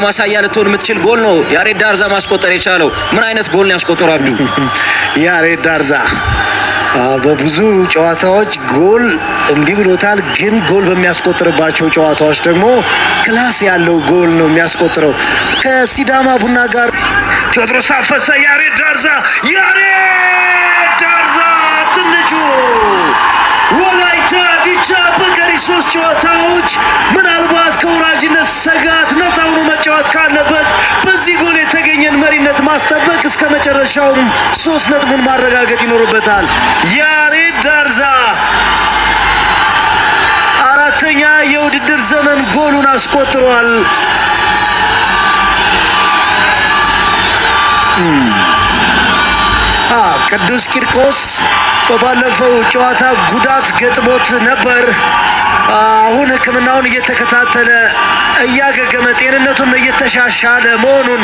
ማሳያ ልትሆን የምትችል ጎል ነው ያሬድ ዳርዛ ማስቆጠር የቻለው። ምን አይነት ጎል ነው ያስቆጠረው አብዱ? ያሬድ ዳርዛ በብዙ ጨዋታዎች ጎል እምቢ ብሎታል፣ ግን ጎል በሚያስቆጥርባቸው ጨዋታዎች ደግሞ ክላስ ያለው ጎል ነው የሚያስቆጥረው። ከሲዳማ ቡና ጋር ቴዎድሮስ ታፈሰ፣ ያሬድ ዳርዛ ትንሹ ወላይታ ዲቻ በቀሪ 3 ጨዋታዎች ምናልባት ከወራጅነት ስጋት ነፃ ሆኖ መጫወት ካለበት በዚህ ጎል የተገኘን መሪነት ማስጠበቅ እስከ መጨረሻውም 3 ነጥቡን ማረጋገጥ ይኖርበታል። ያሬድ ዳርዛ 4ኛ የውድድር ዘመን ጎሉን አስቆጥሯል። ቅዱስ ቂርቆስ በባለፈው ጨዋታ ጉዳት ገጥሞት ነበር። አሁን ሕክምናውን እየተከታተለ እያገገመ ጤንነቱም እየተሻሻለ መሆኑን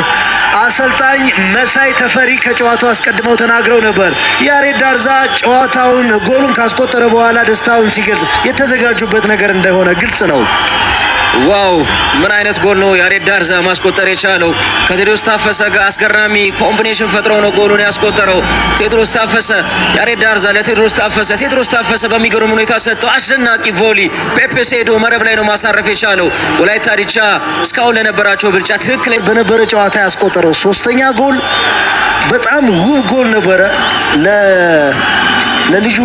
አሰልጣኝ መሳይ ተፈሪ ከጨዋታው አስቀድመው ተናግረው ነበር። ያሬድ ዳርዛ ጨዋታውን ጎሉን ካስቆጠረ በኋላ ደስታውን ሲገልጽ የተዘጋጁበት ነገር እንደሆነ ግልጽ ነው። ዋው ምን አይነት ጎል ነው ያሬድ ዳርዛ ማስቆጠር የቻለው። ከቴዎድሮስ ታፈሰ ጋር አስገራሚ ኮምቢኔሽን ፈጥሮ ነው ጎሉን ያስቆጠረው። ቴዎድሮስ ታፈሰ ያሬድ ዳርዛ ለቴዎድሮስ ታፈሰ፣ ቴዎድሮስ ታፈሰ በሚገርም ሁኔታ ሰጥተው አስደናቂ ቮሊ ፔፔስ ሄዶ መረብ ላይ ነው ማሳረፍ የቻለው። ወላይታ ዲቻ እስካሁን ለነበራቸው ብልጫ ትክክል በነበረ ጨዋታ ያስቆጠረው 3ኛ ጎል በጣም ውብ ጎል ነበረ ለልጁ